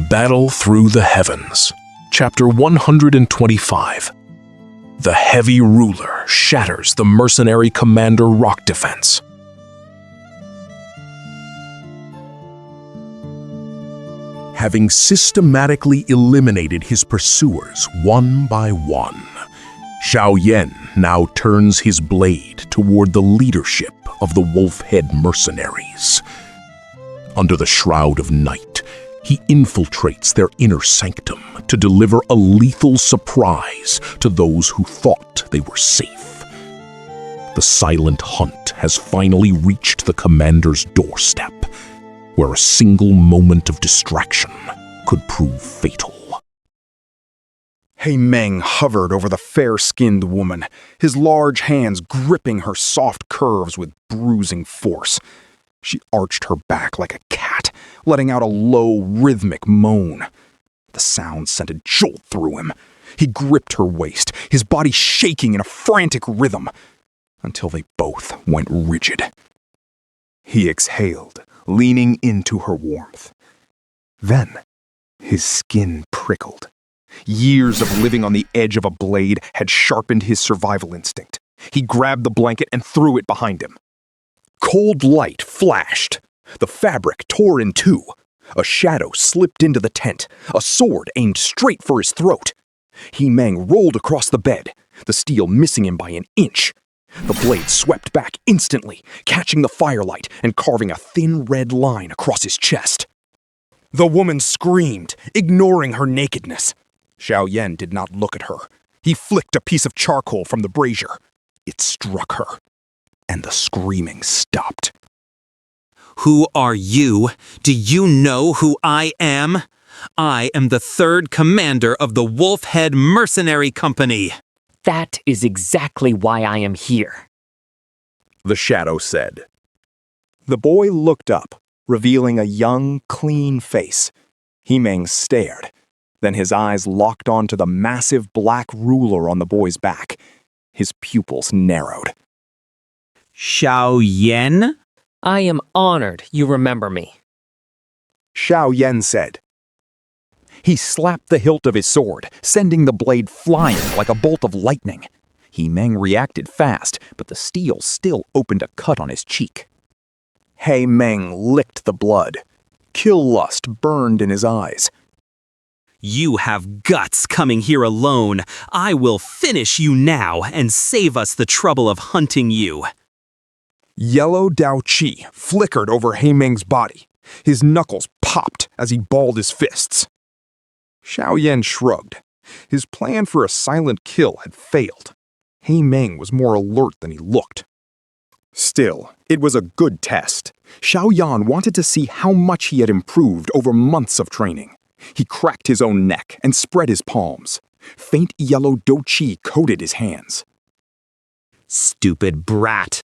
Battle Through the Heavens, Chapter 125. The heavy ruler shatters the mercenary commander rock defense. Having systematically eliminated his pursuers one by one, Xiaoyan now turns his blade toward the leadership of the wolf-head mercenaries. Under the shroud of night, he infiltrates their inner sanctum to deliver a lethal surprise to those who thought they were safe. The silent hunt has finally reached the commander's doorstep, where a single moment of distraction could prove fatal. He Meng hovered over the fair-skinned woman, his large hands gripping her soft curves with bruising force. She arched her back like a cat, letting out a low, rhythmic moan. The sound sent a jolt through him. He gripped her waist, his body shaking in a frantic rhythm, until they both went rigid. He exhaled, leaning into her warmth. Then, his skin prickled. Years of living on the edge of a blade had sharpened his survival instinct. He grabbed the blanket and threw it behind him. Cold light flashed. The fabric tore in two. A shadow slipped into the tent, a sword aimed straight for his throat. He Meng rolled across the bed, the steel missing him by an inch. The blade swept back instantly, catching the firelight and carving a thin red line across his chest. The woman screamed, ignoring her nakedness. Xiaoyan did not look at her. He flicked a piece of charcoal from the brazier. It struck her, and the screaming stopped. Who are you? Do you know who I am? I am the third commander of the Wolfhead Mercenary Company. That is exactly why I am here, the shadow said. The boy looked up, revealing a young, clean face. He Meng stared. Then his eyes locked onto the massive black ruler on the boy's back. His pupils narrowed. Xiaoyan? I am honored you remember me, Xiaoyan said. He slapped the hilt of his sword, sending the blade flying like a bolt of lightning. He Meng reacted fast, but the steel still opened a cut on his cheek. He Meng licked the blood. Kill lust burned in his eyes. You have guts coming here alone. I will finish you now and save us the trouble of hunting you. Yellow Dao Qi flickered over He Meng's body. His knuckles popped as he balled his fists. Xiaoyan shrugged. His plan for a silent kill had failed. He Meng was more alert than he looked. Still, it was a good test. Xiaoyan wanted to see how much he had improved over months of training. He cracked his own neck and spread his palms. Faint yellow Dou Qi coated his hands. Stupid brat.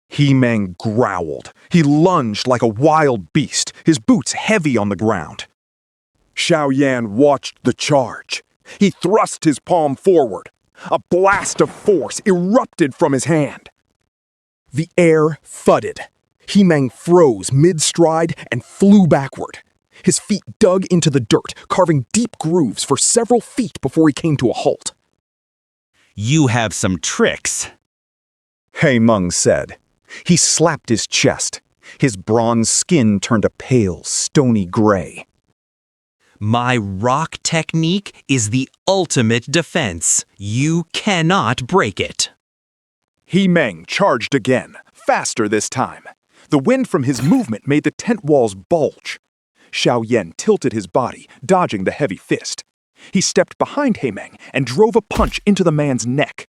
He Meng growled. He lunged like a wild beast, his boots heavy on the ground. Xiaoyan watched the charge. He thrust his palm forward. A blast of force erupted from his hand. The air thudded. He Meng froze mid-stride and flew backward. His feet dug into the dirt, carving deep grooves for several feet before he came to a halt. You have some tricks, He Meng said. He slapped his chest. His bronze skin turned a pale, stony gray. My rock technique is the ultimate defense. You cannot break it. He Meng charged again, faster this time. The wind from his movement made the tent walls bulge. Xiaoyan tilted his body, dodging the heavy fist. He stepped behind He Meng and drove a punch into the man's neck.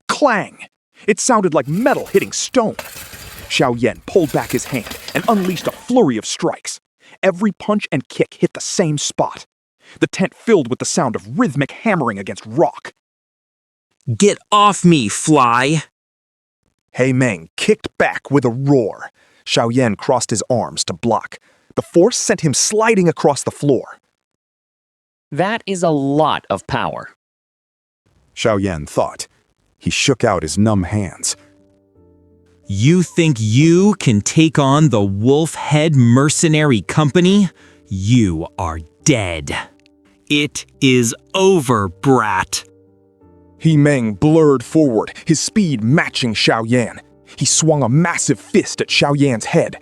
Clang! It sounded like metal hitting stone. Xiaoyan pulled back his hand and unleashed a flurry of strikes. Every punch and kick hit the same spot. The tent filled with the sound of rhythmic hammering against rock. Get off me, fly! He Meng kicked back with a roar. Xiaoyan crossed his arms to block. The force sent him sliding across the floor. That is a lot of power, Xiaoyan thought. He shook out his numb hands. You think you can take on the Wolfhead Mercenary Company? You are dead. It is over, brat. He Meng blurred forward, his speed matching Xiaoyan. He swung a massive fist at Xiaoyan's head.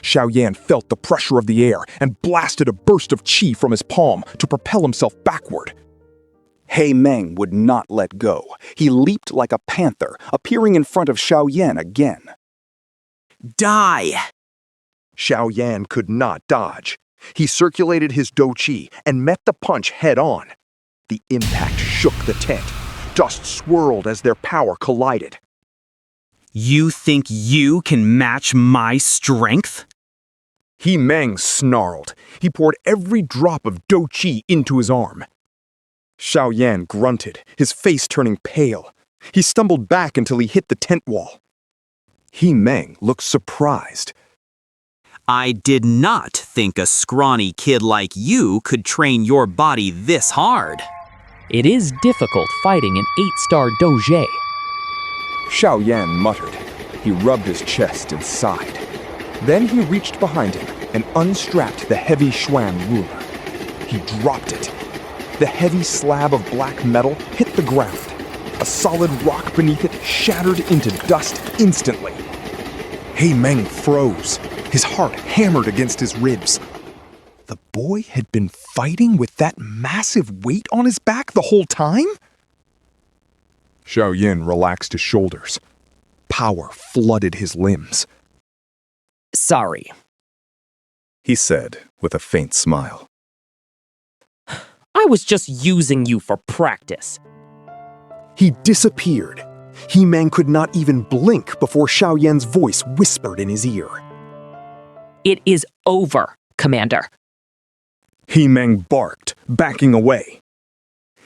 Xiaoyan felt the pressure of the air and blasted a burst of qi from his palm to propel himself backward. He Meng would not let go. He leaped like a panther, appearing in front of Xiaoyan again. Die! Xiaoyan could not dodge. He circulated his dou qi and met the punch head-on. The impact shook the tent. Dust swirled as their power collided. You think you can match my strength? He Meng snarled. He poured every drop of dou qi into his arm. Xiaoyan grunted, his face turning pale. He stumbled back until he hit the tent wall. He Meng looked surprised. I did not think a scrawny kid like you could train your body this hard. It is difficult fighting an 8-star doge. Xiaoyan muttered. He rubbed his chest and sighed. Then he reached behind him and unstrapped the heavy Xuan ruler. He dropped it. The heavy slab of black metal hit the ground. A solid rock beneath it shattered into dust instantly. He Meng froze. His heart hammered against his ribs. The boy had been fighting with that massive weight on his back the whole time? Xiaoyan relaxed his shoulders. Power flooded his limbs. Sorry. He said with a faint smile. I was just using you for practice. He disappeared. He Meng could not even blink before Xiaoyan's voice whispered in his ear. It is over, Commander. He Meng barked, backing away.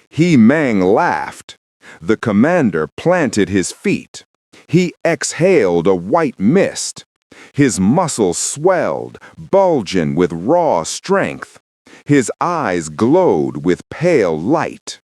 He Meng laughed. The commander planted his feet. He exhaled a white mist. His muscles swelled, bulging with raw strength. His eyes glowed with pale light.